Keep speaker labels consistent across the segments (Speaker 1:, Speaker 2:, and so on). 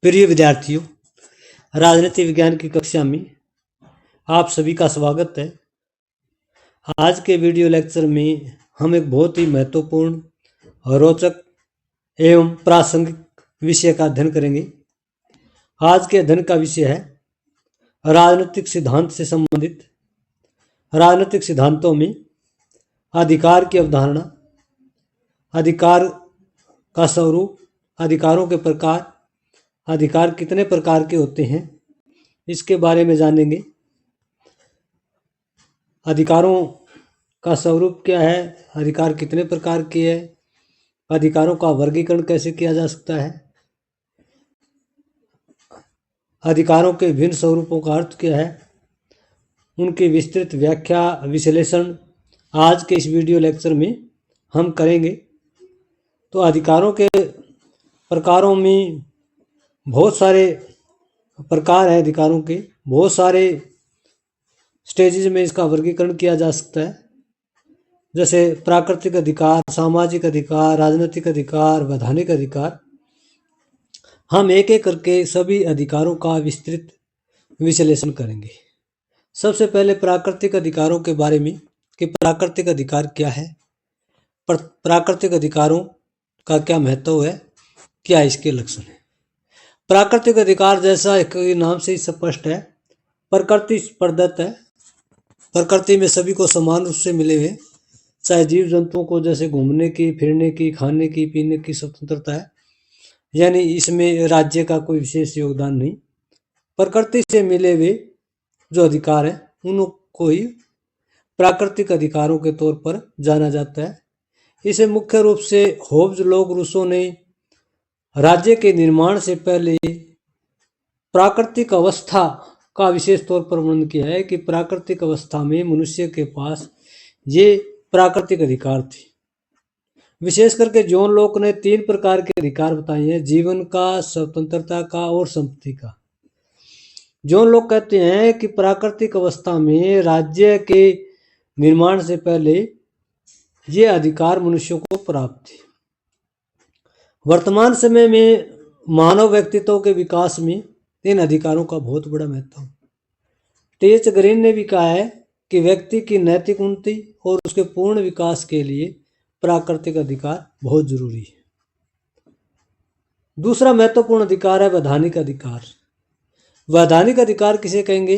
Speaker 1: प्रिय विद्यार्थियों, राजनीति विज्ञान की कक्षा में आप सभी का स्वागत है। आज के वीडियो लेक्चर में हम एक बहुत ही महत्वपूर्ण, रोचक एवं प्रासंगिक विषय का अध्ययन करेंगे। आज के अध्ययन का विषय है राजनीतिक सिद्धांत से संबंधित। राजनीतिक सिद्धांतों में अधिकार की अवधारणा, अधिकार का स्वरूप, अधिकारों के प्रकार, अधिकार कितने प्रकार के होते हैं, इसके बारे में जानेंगे। अधिकारों का स्वरूप क्या है, अधिकार कितने प्रकार के हैं, अधिकारों का वर्गीकरण कैसे किया जा सकता है, अधिकारों के भिन्न स्वरूपों का अर्थ क्या है, उनकी विस्तृत व्याख्या विश्लेषण आज के इस वीडियो लेक्चर में हम करेंगे। तो अधिकारों के प्रकारों में बहुत सारे प्रकार हैं, अधिकारों के बहुत सारे स्टेजेज में इसका वर्गीकरण किया जा सकता है, जैसे प्राकृतिक अधिकार, सामाजिक अधिकार, राजनीतिक अधिकार, वैधानिक अधिकार। हम एक एक करके सभी अधिकारों का विस्तृत विश्लेषण करेंगे। सबसे पहले प्राकृतिक अधिकारों के बारे में कि प्राकृतिक अधिकार क्या है, प्राकृतिक अधिकारों का क्या महत्व है, क्या इसके लक्षण है। प्राकृतिक अधिकार जैसा कि नाम से ही स्पष्ट है, प्रकृति प्रदत्त है। प्रकृति में सभी को समान रूप से मिले हुए, चाहे जीव जंतुओं को जैसे घूमने की, फिरने की, खाने की, पीने की स्वतंत्रता है, यानी इसमें राज्य का कोई विशेष योगदान नहीं। प्रकृति से मिले हुए जो अधिकार है उनको ही प्राकृतिक अधिकारों के तौर पर जाना जाता है। इसे मुख्य रूप से होब्स लोग रूसो ने राज्य के निर्माण से पहले प्राकृतिक अवस्था का विशेष तौर पर वर्णन किया है कि प्राकृतिक अवस्था में मनुष्य के पास ये प्राकृतिक अधिकार थे। विशेष करके जॉन लॉक ने 3 प्रकार के अधिकार बताए हैं: जीवन का, स्वतंत्रता का और संपत्ति का। जॉन लॉक कहते हैं कि प्राकृतिक अवस्था में राज्य के निर्माण से पहले ये अधिकार मनुष्यों को प्राप्त थे। वर्तमान समय में मानव व्यक्तित्व के विकास में इन अधिकारों का बहुत बड़ा महत्व है। टी.एच. ग्रीन ने भी कहा है कि व्यक्ति की नैतिक उन्नति और उसके पूर्ण विकास के लिए प्राकृतिक अधिकार बहुत जरूरी है। दूसरा महत्वपूर्ण अधिकार है वैधानिक अधिकार। वैधानिक अधिकार किसे कहेंगे?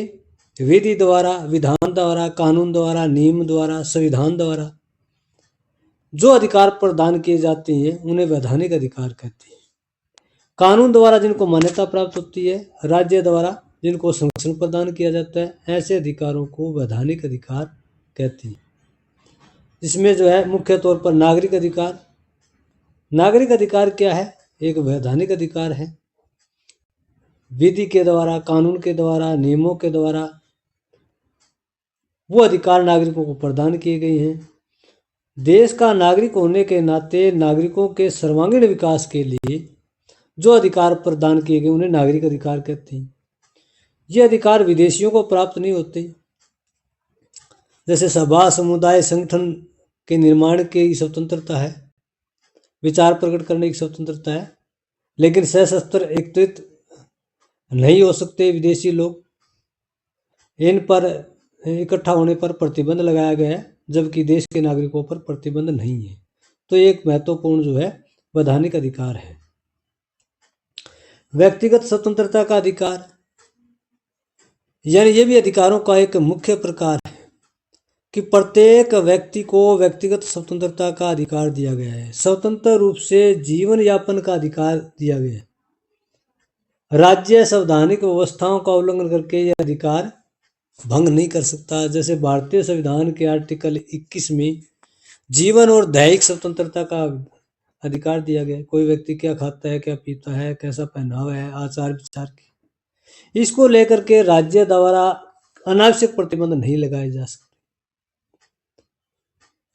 Speaker 1: विधि द्वारा, विधान द्वारा, कानून द्वारा, नियम द्वारा, संविधान द्वारा जो अधिकार प्रदान किए जाते हैं उन्हें वैधानिक अधिकार कहते हैं। कानून द्वारा जिनको मान्यता प्राप्त होती है, राज्य द्वारा जिनको संरक्षण प्रदान किया जाता है, ऐसे अधिकारों को वैधानिक अधिकार कहते हैं। इसमें जो है मुख्य तौर पर नागरिक अधिकार। नागरिक अधिकार क्या है? एक वैधानिक अधिकार है। विधि के द्वारा, कानून के द्वारा, नियमों के द्वारा वो अधिकार नागरिकों को प्रदान किए गए हैं। देश का नागरिक होने के नाते नागरिकों के सर्वांगीण विकास के लिए जो अधिकार प्रदान किए गए उन्हें नागरिक अधिकार कहते हैं। ये अधिकार विदेशियों को प्राप्त नहीं होते, जैसे सभा, समुदाय, संगठन के निर्माण की स्वतंत्रता है, विचार प्रकट करने की स्वतंत्रता है, लेकिन सशस्त्र एकत्रित नहीं हो सकते विदेशी लोग। इन पर इकट्ठा होने पर प्रतिबंध लगाया गया है, जबकि देश के नागरिकों पर प्रतिबंध नहीं है। तो एक महत्वपूर्ण जो है वैधानिक अधिकार है। व्यक्तिगत स्वतंत्रता का अधिकार, यानी ये भी अधिकारों का एक मुख्य प्रकार है कि प्रत्येक व्यक्ति को व्यक्तिगत स्वतंत्रता का अधिकार दिया गया है। स्वतंत्र रूप से जीवन यापन का अधिकार दिया गया है। राज्य संवैधानिक व्यवस्थाओं का उल्लंघन करके यह अधिकार भंग नहीं कर सकता। जैसे भारतीय संविधान के आर्टिकल 21 में जीवन और दैहिक स्वतंत्रता का अधिकार दिया गया है। कोई व्यक्ति क्या खाता है, क्या पीता है, कैसा पहनावा है, आचार विचार की, इसको लेकर के राज्य द्वारा अनावश्यक प्रतिबंध नहीं लगाए जा सकते।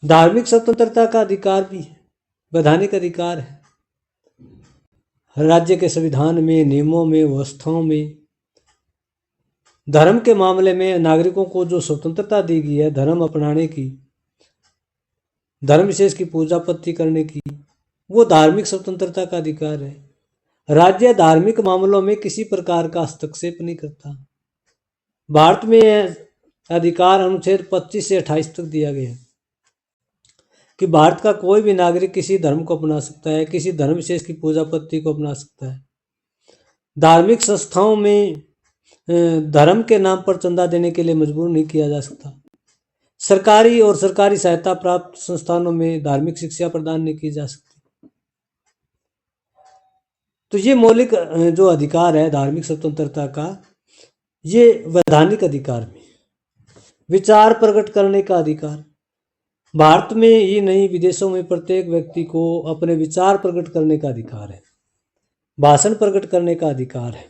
Speaker 1: धार्मिक स्वतंत्रता का अधिकार भी वैधानिक अधिकार है। राज्य के संविधान में, नियमों में, व्यवस्थाओं में धर्म के मामले में नागरिकों को जो स्वतंत्रता दी गई है धर्म अपनाने की, धर्म विशेष की पूजा पत्ती करने की, वो धार्मिक स्वतंत्रता का अधिकार है। राज्य धार्मिक मामलों में किसी प्रकार का हस्तक्षेप नहीं करता। भारत में अधिकार अनुच्छेद 25 से 28 तक दिया गया है कि भारत का कोई भी नागरिक किसी धर्म को अपना सकता है, किसी धर्म विशेष की पूजा पद्धति को अपना सकता है। धार्मिक संस्थाओं में धर्म के नाम पर चंदा देने के लिए मजबूर नहीं किया जा सकता। सरकारी और सरकारी सहायता प्राप्त संस्थानों में धार्मिक शिक्षा प्रदान नहीं की जा सकती। तो ये मौलिक जो अधिकार है धार्मिक स्वतंत्रता का, ये वैधानिक अधिकार में विचार प्रकट करने का अधिकार, भारत में ही नहीं विदेशों में प्रत्येक व्यक्ति को अपने विचार प्रकट करने का अधिकार है, भाषण प्रकट करने का अधिकार है।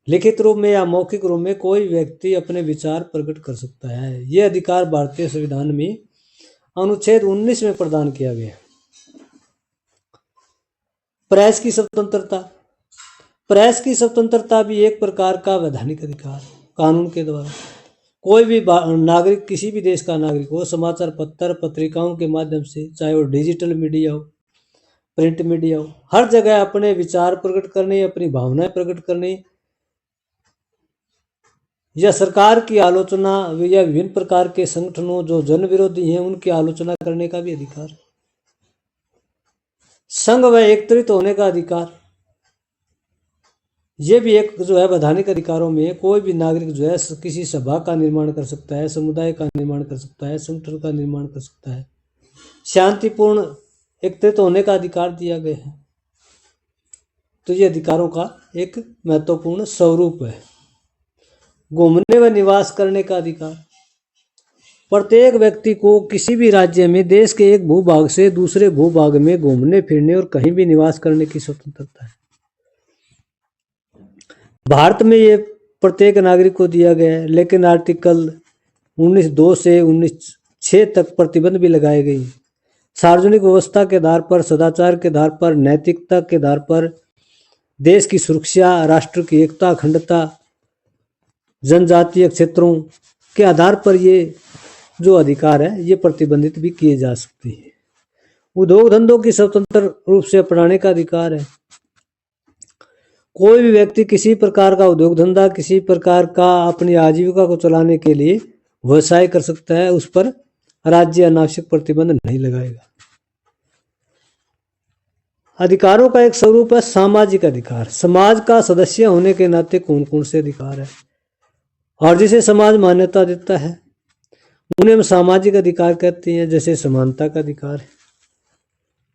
Speaker 1: लिखित रूप में या मौखिक रूप में कोई व्यक्ति अपने विचार प्रकट कर सकता है। ये अधिकार भारतीय संविधान में अनुच्छेद 19 में प्रदान किया गया है। प्रेस की स्वतंत्रता, प्रेस की स्वतंत्रता भी एक प्रकार का वैधानिक अधिकार, कानून के द्वारा कोई भी नागरिक, किसी भी देश का नागरिक हो, समाचार पत्र पत्रिकाओं के माध्यम से, चाहे वो डिजिटल मीडिया हो, प्रिंट मीडिया हो, हर जगह अपने विचार प्रकट करने, अपनी भावनाएं प्रकट करने या सरकार की आलोचना या विभिन्न प्रकार के संगठनों जो जन विरोधी हैं उनकी आलोचना करने का भी अधिकार, संघ व एकत्रित होने का अधिकार, ये भी एक जो है वैधानिक अधिकारों में कोई भी नागरिक जो है किसी सभा का निर्माण कर सकता है, समुदाय का निर्माण कर सकता है, संगठन का निर्माण कर सकता है। शांतिपूर्ण एकत्रित होने का अधिकार दिया गया है। तो ये अधिकारों का एक महत्वपूर्ण स्वरूप है। घूमने व निवास करने का अधिकार, प्रत्येक व्यक्ति को किसी भी राज्य में देश के एक भूभाग से दूसरे भूभाग में घूमने फिरने और कहीं भी निवास करने की स्वतंत्रता है। भारत में ये प्रत्येक नागरिक को दिया गया है, लेकिन आर्टिकल 19(2) से 19(6) तक प्रतिबंध भी लगाए गए हैं। सार्वजनिक व्यवस्था के आधार पर, सदाचार के आधार पर, नैतिकता के आधार पर, देश की सुरक्षा, राष्ट्र की एकता अखंडता, जनजातीय क्षेत्रों के आधार पर ये जो अधिकार है ये प्रतिबंधित भी किए जा सकते हैं। उद्योग धंधों की स्वतंत्र रूप से अपनाने का अधिकार है। कोई भी व्यक्ति किसी प्रकार का उद्योग धंधा, किसी प्रकार का अपनी आजीविका को चलाने के लिए व्यवसाय कर सकता है, उस पर राज्य अनावश्यक प्रतिबंध नहीं लगाएगा। अधिकारों का एक स्वरूप है सामाजिक अधिकार। समाज का सदस्य होने के नाते कौन कौन से अधिकार है और जिसे समाज मान्यता देता है उन्हें हम सामाजिक अधिकार कहते हैं। जैसे समानता का अधिकार है।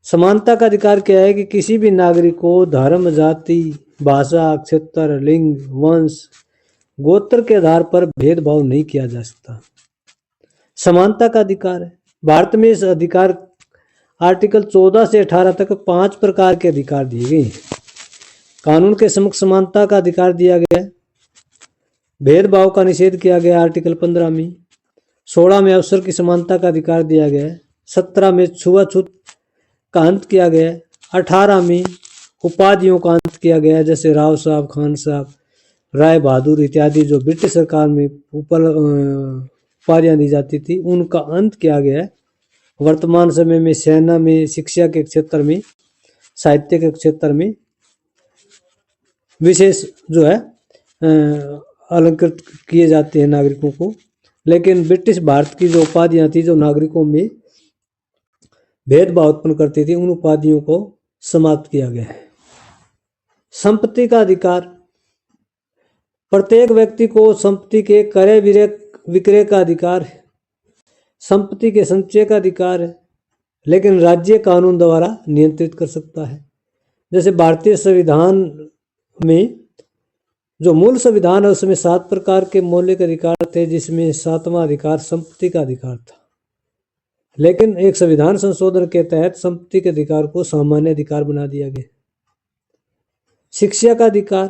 Speaker 1: समानता का अधिकार क्या है कि किसी भी नागरिक को धर्म, जाति, भाषा, क्षेत्र, लिंग, वंश, गोत्र के आधार पर भेदभाव नहीं किया जा सकता। समानता का अधिकार है। भारत में इस अधिकार आर्टिकल 14 से 18 तक 5 प्रकार के अधिकार दिए गए हैं। कानून के समक्ष समानता का अधिकार दिया गया है। भेदभाव का निषेध किया गया आर्टिकल 15 में। 16 में अवसर की समानता का अधिकार दिया गया है। 17 में छुआछूत का अंत किया गया है। 18 में उपाधियों का अंत किया गया है, जैसे राव साहब, खान साहब, राय बहादुर इत्यादि जो ब्रिटिश सरकार में उपाधियां दी जाती थी उनका अंत किया गया है। वर्तमान समय में सेना में, शिक्षा के क्षेत्र में, साहित्य के क्षेत्र में विशेष जो है अलंकृत किए जाते हैं नागरिकों को। लेकिन ब्रिटिश भारत की जो उपाधियां थी जो नागरिकों में भेदभाव उत्पन्न करती थी उन उपाधियों को समाप्त किया गया है। संपत्ति का अधिकार, प्रत्येक व्यक्ति को संपत्ति के क्रय विक्रय का अधिकार है। संपत्ति के संचय का अधिकार है, लेकिन राज्य कानून द्वारा नियंत्रित कर सकता है। जैसे भारतीय संविधान में जो मूल संविधान है उसमें 7 प्रकार के मौलिक अधिकार थे, जिसमें 7वां अधिकार संपत्ति का अधिकार था। लेकिन एक संविधान संशोधन के तहत संपत्ति के अधिकार को सामान्य अधिकार बना दिया गया। शिक्षा का अधिकार,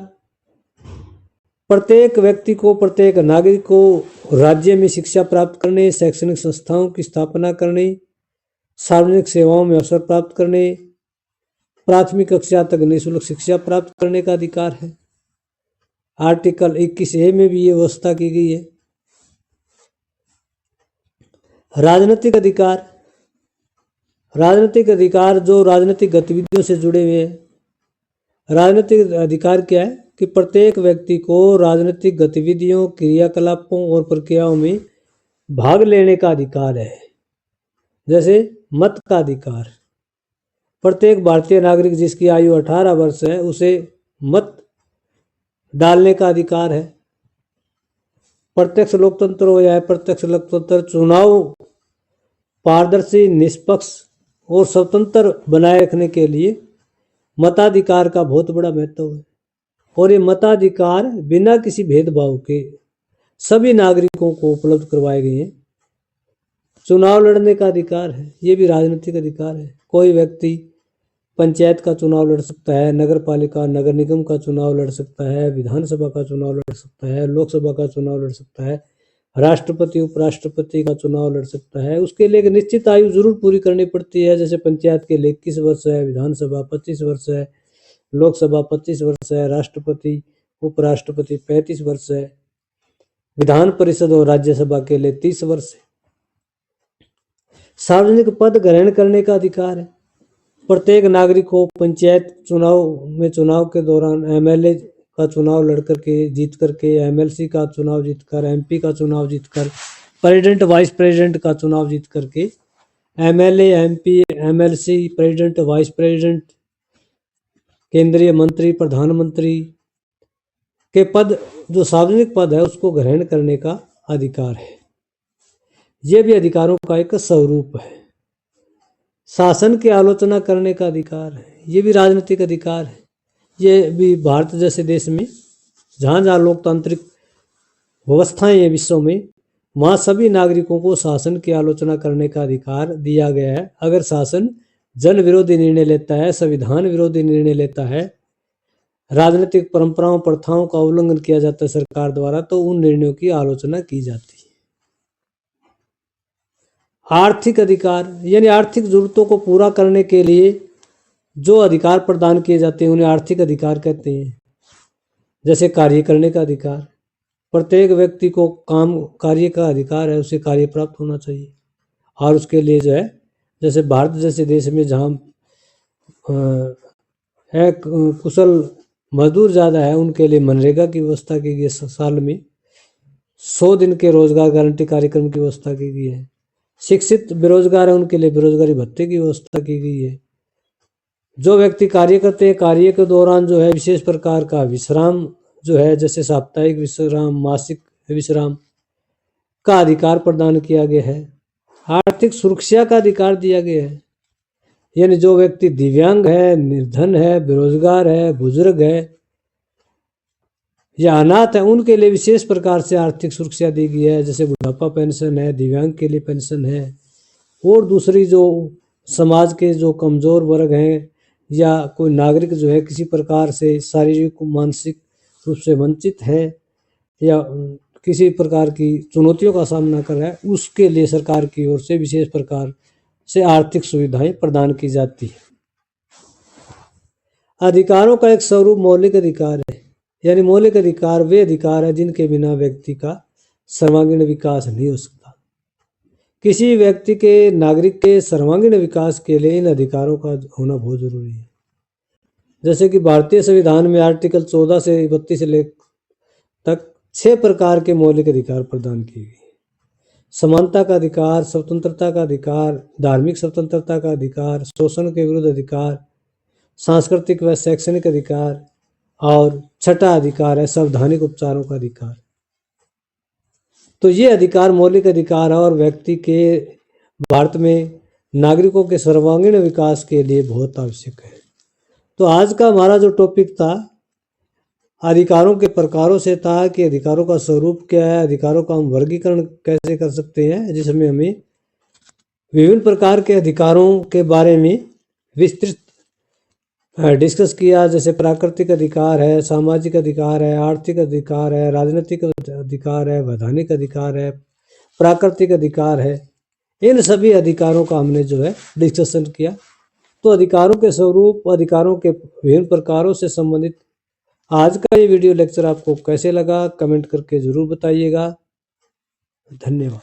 Speaker 1: प्रत्येक व्यक्ति को, प्रत्येक नागरिक को राज्य में शिक्षा प्राप्त करने, शैक्षणिक संस्थाओं की स्थापना करने, सार्वजनिक सेवाओं में अवसर प्राप्त करने, प्राथमिक कक्षा तक निःशुल्क शिक्षा प्राप्त करने का अधिकार है। आर्टिकल 21A में भी ये व्यवस्था की गई है। राजनीतिक अधिकार, राजनीतिक अधिकार जो राजनीतिक गतिविधियों से जुड़े हुए हैं। राजनीतिक अधिकार क्या है कि प्रत्येक व्यक्ति को राजनीतिक गतिविधियों, क्रियाकलापों और प्रक्रियाओं में भाग लेने का अधिकार है। जैसे मत का अधिकार, प्रत्येक भारतीय नागरिक जिसकी आयु 18 वर्ष है उसे मत डालने का अधिकार है। प्रत्यक्ष लोकतंत्र हो या अप्रत्यक्ष लोकतंत्र, चुनाव पारदर्शी, निष्पक्ष और स्वतंत्र बनाए रखने के लिए मताधिकार का बहुत बड़ा महत्व है। और ये मताधिकार बिना किसी भेदभाव के सभी नागरिकों को उपलब्ध करवाए गए हैं। चुनाव लड़ने का अधिकार है, ये भी राजनीतिक अधिकार है। कोई व्यक्ति पंचायत का चुनाव लड़ सकता है, नगर पालिका, नगर निगम का चुनाव लड़ सकता है, विधानसभा का चुनाव लड़ सकता है, लोकसभा का चुनाव लड़ सकता है, राष्ट्रपति उपराष्ट्रपति का चुनाव लड़ सकता है। उसके लिए एक निश्चित आयु जरूर पूरी करनी पड़ती है। जैसे पंचायत के लिए 21 वर्ष है, विधानसभा 25 वर्ष है, लोकसभा 25 वर्ष है, राष्ट्रपति उपराष्ट्रपति 35 वर्ष है, विधान परिषद और राज्यसभा के लिए 30 वर्ष है। सार्वजनिक पद ग्रहण करने का अधिकार है। प्रत्येक नागरिक को पंचायत चुनाव के दौरान एमएलए का चुनाव लड़ करके जीत करके, एमएलसी का चुनाव जीतकर, एमपी का चुनाव जीतकर, प्रेसिडेंट वाइस प्रेसिडेंट का चुनाव जीत करके MLA, MP, MLC, president, vice president, केंद्रीय मंत्री, प्रधानमंत्री के पद, जो सार्वजनिक पद है, उसको ग्रहण करने का अधिकार है। यह भी अधिकारों का एक स्वरूप है। शासन की आलोचना करने का अधिकार है, ये भी राजनीतिक अधिकार है। ये भी भारत जैसे देश में जहाँ जहाँ लोकतांत्रिक व्यवस्थाएं हैं विश्व में, वहाँ सभी नागरिकों को शासन की आलोचना करने का अधिकार दिया गया है। अगर शासन जन विरोधी निर्णय लेता है, संविधान विरोधी निर्णय लेता है, राजनीतिक परंपराओं प्रथाओं का उल्लंघन किया जाता है सरकार द्वारा, तो उन निर्णयों की आलोचना की जाती है। आर्थिक अधिकार, यानी आर्थिक जरूरतों को पूरा करने के लिए जो अधिकार प्रदान किए जाते हैं उन्हें आर्थिक अधिकार कहते हैं। जैसे कार्य करने का अधिकार, प्रत्येक व्यक्ति को कार्य का अधिकार है, उसे कार्य प्राप्त होना चाहिए। और उसके लिए जो है, जैसे भारत जैसे देश में जहाँ है कुशल मजदूर ज़्यादा है, उनके लिए मनरेगा की व्यवस्था की गई है। साल में 100 दिन के रोजगार गारंटी कार्यक्रम की व्यवस्था की गई है। शिक्षित बेरोजगार है, उनके लिए बेरोजगारी भत्ते की व्यवस्था की गई है। जो व्यक्ति कार्य करते हैं, कार्य के दौरान जो है विशेष प्रकार का विश्राम जो है, जैसे साप्ताहिक विश्राम, मासिक विश्राम का अधिकार प्रदान किया गया है। आर्थिक सुरक्षा का अधिकार दिया गया है, यानी जो व्यक्ति दिव्यांग है, निर्धन है, बेरोजगार है, बुजुर्ग है या अनाथ है, उनके लिए विशेष प्रकार से आर्थिक सुरक्षा दी गई है। जैसे बुढ़ापा पेंशन है, दिव्यांग के लिए पेंशन है, और दूसरी जो समाज के जो कमज़ोर वर्ग हैं या कोई नागरिक जो है किसी प्रकार से शारीरिक मानसिक रूप से वंचित है या किसी प्रकार की चुनौतियों का सामना कर रहा है, उसके लिए सरकार की ओर से विशेष प्रकार से आर्थिक सुविधाएं प्रदान की जाती है। अधिकारों का एक स्वरूप मौलिक अधिकार है, यानी मौलिक अधिकार वे अधिकार है जिनके बिना व्यक्ति का सर्वांगीण विकास नहीं हो सकता। किसी व्यक्ति के, नागरिक के सर्वांगीण विकास के लिए इन अधिकारों का होना बहुत जरूरी है। जैसे कि भारतीय संविधान में आर्टिकल 14 से 32 तक 6 प्रकार के मौलिक अधिकार प्रदान किए गए। समानता का अधिकार, स्वतंत्रता का अधिकार, धार्मिक स्वतंत्रता का अधिकार, शोषण के विरुद्ध अधिकार, सांस्कृतिक व शैक्षणिक अधिकार, और छठा अधिकार है संवैधानिक उपचारों का अधिकार। तो ये अधिकार मौलिक अधिकार और व्यक्ति के भारत में नागरिकों के सर्वांगीण विकास के लिए बहुत आवश्यक है। तो आज का हमारा जो टॉपिक था अधिकारों के प्रकारों से था कि अधिकारों का स्वरूप क्या है, अधिकारों का हम वर्गीकरण कैसे कर सकते हैं, जिसमें हमें विभिन्न प्रकार के अधिकारों के बारे में विस्तृत डिस्कस किया। जैसे प्राकृतिक अधिकार है, सामाजिक अधिकार है, आर्थिक अधिकार है, राजनीतिक अधिकार है, वैधानिक अधिकार है, प्राकृतिक अधिकार है। इन सभी अधिकारों का हमने जो है डिस्कशन किया। तो अधिकारों के स्वरूप, अधिकारों के विभिन्न प्रकारों से संबंधित आज का ये वीडियो लेक्चर आपको कैसे लगा, कमेंट करके ज़रूर बताइएगा। धन्यवाद।